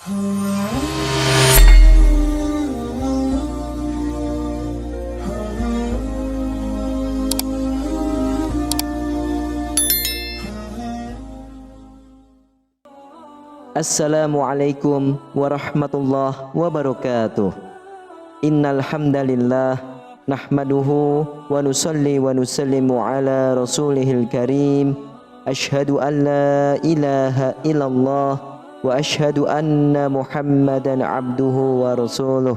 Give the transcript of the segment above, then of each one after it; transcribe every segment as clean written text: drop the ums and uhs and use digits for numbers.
Assalamualaikum warahmatullahi wabarakatuh. Innal hamdalillah nahmaduhu wa nusalli wa nusallimu ala rasulihil karim. Asyhadu an la ilaha illallah wa asyhadu anna Muhammadan abduhu wa rasuluh.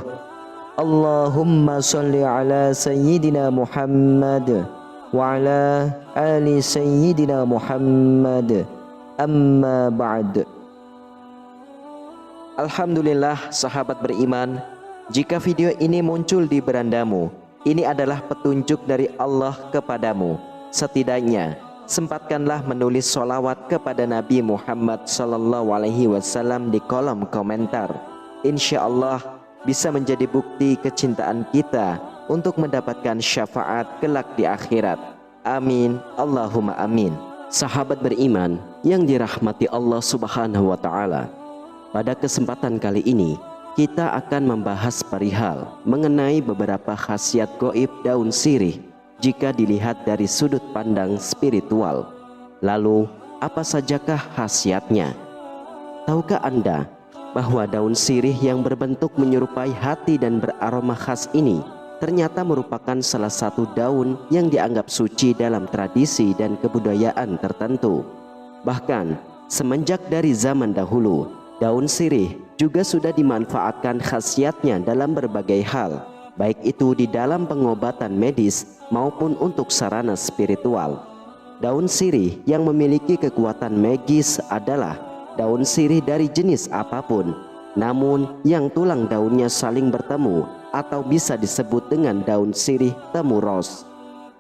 Allahumma salli ala sayyidina Muhammad wa ala ali sayyidina Muhammad. Amma ba'd. Alhamdulillah sahabat beriman, jika video ini muncul di berandamu, ini adalah petunjuk dari Allah kepadamu. Setidaknya sempatkanlah menulis sholawat kepada Nabi Muhammad SAW di kolom komentar. Insya Allah bisa menjadi bukti kecintaan kita untuk mendapatkan syafaat kelak di akhirat. Amin, Allahumma amin. Sahabat beriman yang dirahmati Allah Subhanahu wa Ta'ala, pada kesempatan kali ini kita akan membahas perihal mengenai beberapa khasiat gaib daun sirih jika dilihat dari sudut pandang spiritual. Lalu apa sajakah khasiatnya? Tahukah Anda bahwa daun sirih yang berbentuk menyerupai hati dan beraroma khas ini ternyata merupakan salah satu daun yang dianggap suci dalam tradisi dan kebudayaan tertentu. Bahkan semenjak dari zaman dahulu, daun sirih juga sudah dimanfaatkan khasiatnya dalam berbagai hal, baik itu di dalam pengobatan medis maupun untuk sarana spiritual. Daun sirih yang memiliki kekuatan magis adalah daun sirih dari jenis apapun, namun yang tulang daunnya saling bertemu atau bisa disebut dengan daun sirih temu ros.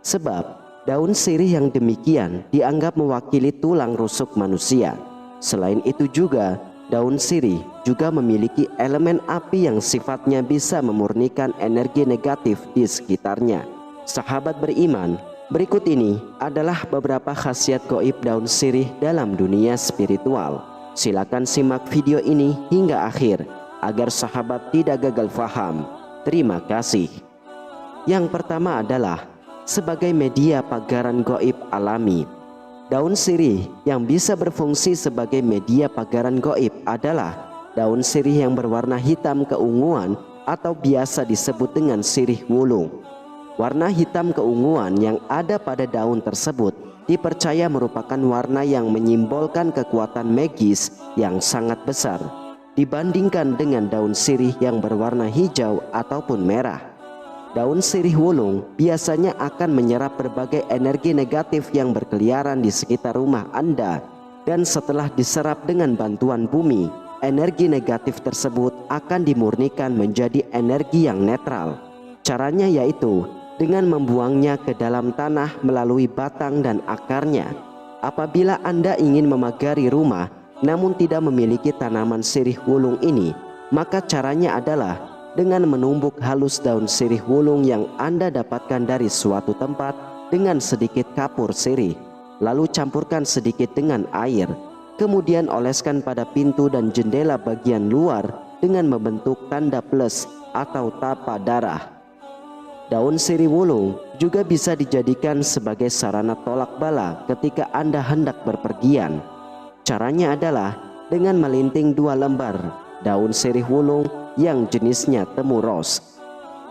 Sebab daun sirih yang demikian dianggap mewakili tulang rusuk manusia. Selain itu juga, daun sirih juga memiliki elemen api yang sifatnya bisa memurnikan energi negatif di sekitarnya. Sahabat beriman, berikut ini adalah beberapa khasiat gaib daun sirih dalam dunia spiritual. Silakan simak video ini hingga akhir agar sahabat tidak gagal faham. Terima kasih. Yang pertama adalah sebagai media pagaran gaib alami. Daun sirih yang bisa berfungsi sebagai media pagaran gaib adalah daun sirih yang berwarna hitam keunguan atau biasa disebut dengan sirih wulung. Warna hitam keunguan yang ada pada daun tersebut dipercaya merupakan warna yang menyimbolkan kekuatan magis yang sangat besar dibandingkan dengan daun sirih yang berwarna hijau ataupun merah. Daun sirih wulung biasanya akan menyerap berbagai energi negatif yang berkeliaran di sekitar rumah Anda, dan setelah diserap dengan bantuan bumi, energi negatif tersebut akan dimurnikan menjadi energi yang netral. Caranya yaitu dengan membuangnya ke dalam tanah melalui batang dan akarnya. Apabila Anda ingin memagari rumah namun tidak memiliki tanaman sirih wulung ini, maka caranya adalah dengan menumbuk halus daun sirih wulung yang Anda dapatkan dari suatu tempat dengan sedikit kapur sirih, lalu campurkan sedikit dengan air, kemudian oleskan pada pintu dan jendela bagian luar dengan membentuk tanda plus atau tapa darah. Daun sirih wulung juga bisa dijadikan sebagai sarana tolak bala ketika Anda hendak berpergian. Caranya adalah dengan melinting 2 lembar daun sirih wulung yang jenisnya temu ros.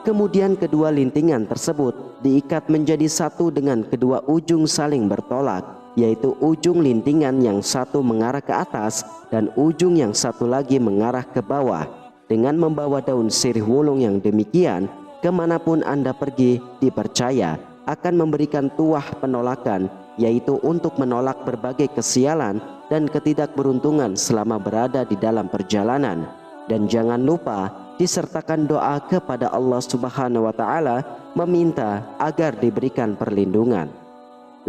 Kemudian kedua lintingan tersebut diikat menjadi satu dengan kedua ujung saling bertolak, yaitu ujung lintingan yang satu mengarah ke atas dan ujung yang satu lagi mengarah ke bawah. Dengan membawa daun sirih wulung yang demikian, kemanapun Anda pergi dipercaya akan memberikan tuah penolakan, yaitu untuk menolak berbagai kesialan dan ketidakberuntungan selama berada di dalam perjalanan. Dan jangan lupa disertakan doa kepada Allah Subhanahu wa Ta'ala meminta agar diberikan perlindungan.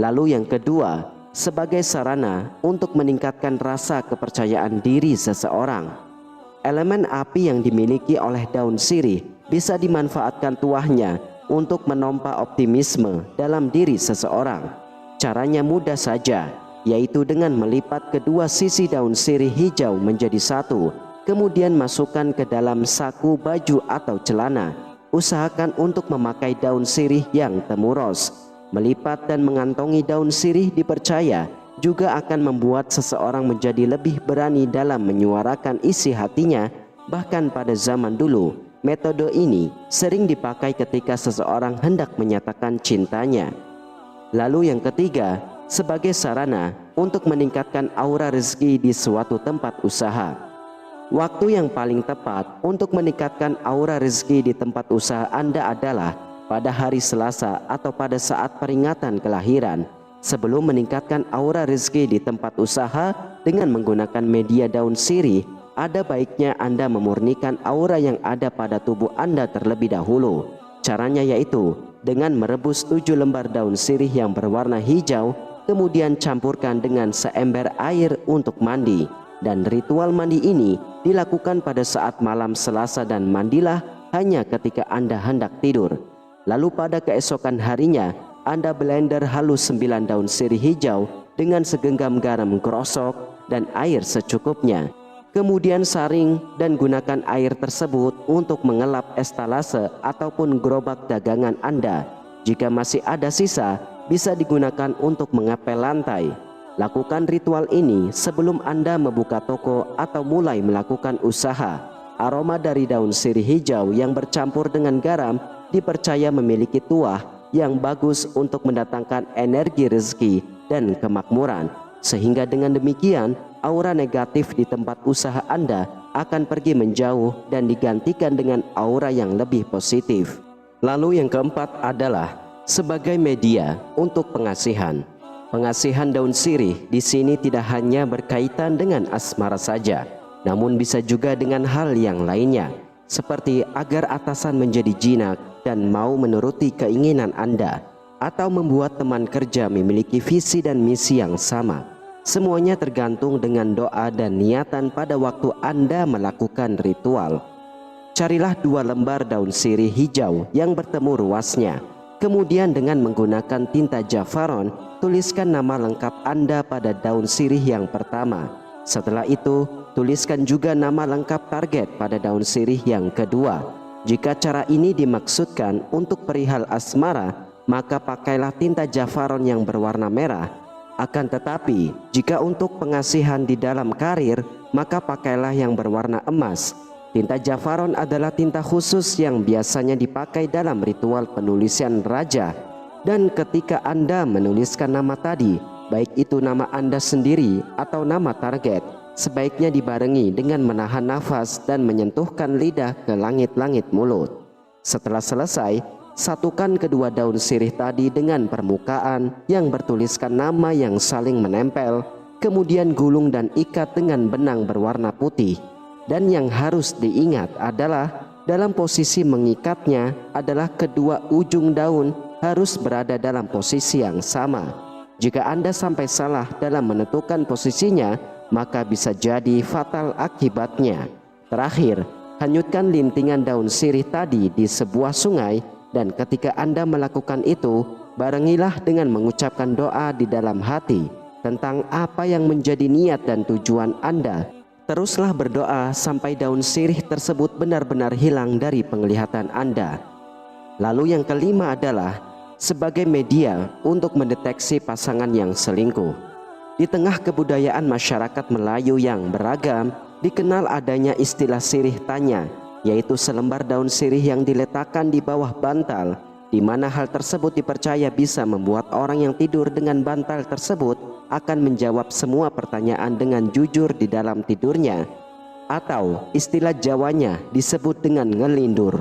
Lalu yang kedua, sebagai sarana untuk meningkatkan rasa kepercayaan diri seseorang. Elemen api yang dimiliki oleh daun sirih bisa dimanfaatkan tuahnya untuk menompa optimisme dalam diri seseorang. Caranya mudah saja, yaitu dengan melipat kedua sisi daun sirih hijau menjadi satu, kemudian masukkan ke dalam saku, baju atau celana. Usahakan untuk memakai daun sirih yang temuros. Melipat dan mengantongi daun sirih dipercaya juga akan membuat seseorang menjadi lebih berani dalam menyuarakan isi hatinya. Bahkan pada zaman dulu, metode ini sering dipakai ketika seseorang hendak menyatakan cintanya. Lalu yang ketiga, sebagai sarana untuk meningkatkan aura rezeki di suatu tempat usaha. Waktu yang paling tepat untuk meningkatkan aura rezeki di tempat usaha Anda adalah pada hari Selasa atau pada saat peringatan kelahiran. Sebelum meningkatkan aura rezeki di tempat usaha dengan menggunakan media daun sirih, ada baiknya Anda memurnikan aura yang ada pada tubuh Anda terlebih dahulu. Caranya yaitu dengan merebus 7 lembar daun sirih yang berwarna hijau, kemudian campurkan dengan seember air untuk mandi. Dan ritual mandi ini dilakukan pada saat malam Selasa dan mandilah hanya ketika Anda hendak tidur. Lalu pada keesokan harinya, Anda blender halus 9 daun sirih hijau dengan segenggam garam grosok dan air secukupnya. Kemudian saring dan gunakan air tersebut untuk mengelap estalase ataupun gerobak dagangan Anda. Jika masih ada sisa, bisa digunakan untuk mengepel lantai. Lakukan ritual ini sebelum Anda membuka toko atau mulai melakukan usaha. Aroma dari daun sirih hijau yang bercampur dengan garam dipercaya memiliki tuah yang bagus untuk mendatangkan energi rezeki dan kemakmuran, sehingga dengan demikian aura negatif di tempat usaha Anda akan pergi menjauh dan digantikan dengan aura yang lebih positif. Lalu yang keempat adalah sebagai media untuk pengasihan. Pengasihan daun sirih di sini tidak hanya berkaitan dengan asmara saja, namun bisa juga dengan hal yang lainnya, seperti agar atasan menjadi jinak dan mau menuruti keinginan Anda, atau membuat teman kerja memiliki visi dan misi yang sama. Semuanya tergantung dengan doa dan niatan pada waktu Anda melakukan ritual. Carilah 2 lembar daun sirih hijau yang bertemu ruasnya. Kemudian dengan menggunakan tinta jafaron, tuliskan nama lengkap Anda pada daun sirih yang pertama. Setelah itu, tuliskan juga nama lengkap target pada daun sirih yang kedua. Jika cara ini dimaksudkan untuk perihal asmara, maka pakailah tinta jafaron yang berwarna merah. Akan tetapi, jika untuk pengasihan di dalam karir, maka pakailah yang berwarna emas. Tinta jafaron adalah tinta khusus yang biasanya dipakai dalam ritual penulisan raja. Dan ketika Anda menuliskan nama tadi, baik itu nama Anda sendiri atau nama target, sebaiknya dibarengi dengan menahan nafas dan menyentuhkan lidah ke langit-langit mulut. Setelah selesai, satukan kedua daun sirih tadi dengan permukaan yang bertuliskan nama yang saling menempel, kemudian gulung dan ikat dengan benang berwarna putih. Dan yang harus diingat adalah dalam posisi mengikatnya adalah kedua ujung daun harus berada dalam posisi yang sama. Jika Anda sampai salah dalam menentukan posisinya, maka bisa jadi fatal akibatnya. Terakhir, hanyutkan lintingan daun sirih tadi di sebuah sungai, dan ketika Anda melakukan itu, barengilah dengan mengucapkan doa di dalam hati tentang apa yang menjadi niat dan tujuan Anda. Teruslah berdoa sampai daun sirih tersebut benar-benar hilang dari penglihatan Anda. Lalu yang kelima adalah sebagai media untuk mendeteksi pasangan yang selingkuh. Di tengah kebudayaan masyarakat Melayu yang beragam, dikenal adanya istilah sirih tanya, yaitu selembar daun sirih yang diletakkan di bawah bantal, di mana hal tersebut dipercaya bisa membuat orang yang tidur dengan bantal tersebut akan menjawab semua pertanyaan dengan jujur di dalam tidurnya, atau istilah Jawanya disebut dengan ngelindur.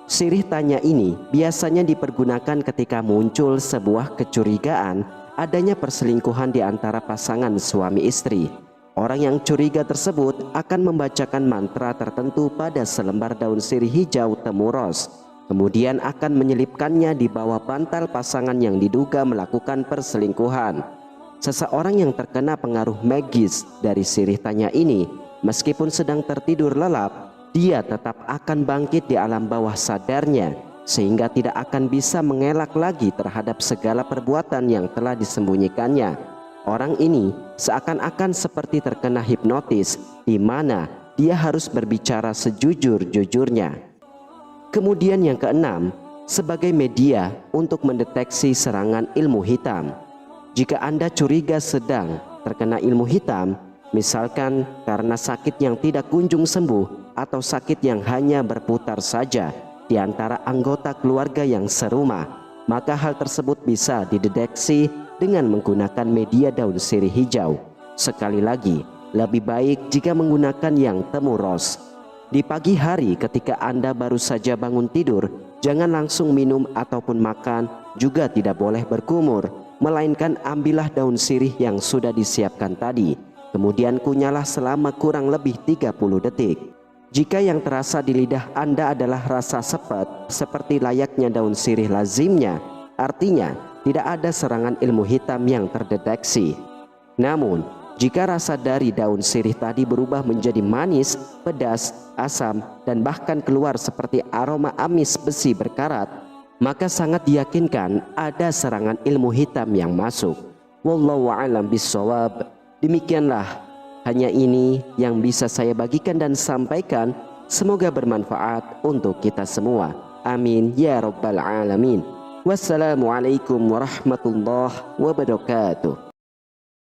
Sirih tanya ini biasanya dipergunakan ketika muncul sebuah kecurigaan adanya perselingkuhan di antara pasangan suami istri. Orang yang curiga tersebut akan membacakan mantra tertentu pada selembar daun sirih hijau temuros, kemudian akan menyelipkannya di bawah bantal pasangan yang diduga melakukan perselingkuhan. Seseorang yang terkena pengaruh magis dari sirih tanya ini, meskipun sedang tertidur lelap, dia tetap akan bangkit di alam bawah sadarnya, sehingga tidak akan bisa mengelak lagi terhadap segala perbuatan yang telah disembunyikannya. Orang ini seakan-akan seperti terkena hipnotis, di mana dia harus berbicara sejujur-jujurnya. Kemudian yang keenam, sebagai media untuk mendeteksi serangan ilmu hitam. Jika Anda curiga sedang terkena ilmu hitam, misalkan karena sakit yang tidak kunjung sembuh atau sakit yang hanya berputar saja di antara anggota keluarga yang serumah, maka hal tersebut bisa dideteksi dengan menggunakan media daun sirih hijau. Sekali lagi, lebih baik jika menggunakan yang temu ros. Di pagi hari ketika Anda baru saja bangun tidur, jangan langsung minum ataupun makan, juga tidak boleh berkumur, melainkan ambillah daun sirih yang sudah disiapkan tadi. Kemudian kunyahlah selama kurang lebih 30 detik. Jika yang terasa di lidah Anda adalah rasa sepet seperti layaknya daun sirih lazimnya, artinya tidak ada serangan ilmu hitam yang terdeteksi. Namun, jika rasa dari daun sirih tadi berubah menjadi manis, pedas, asam, dan bahkan keluar seperti aroma amis besi berkarat, maka sangat diyakinkan ada serangan ilmu hitam yang masuk. Wallahu a'lam bishawab. Demikianlah, hanya ini yang bisa saya bagikan dan sampaikan. Semoga bermanfaat untuk kita semua. Amin ya rabbal alamin. Wassalamualaikum warahmatullahi wabarakatuh.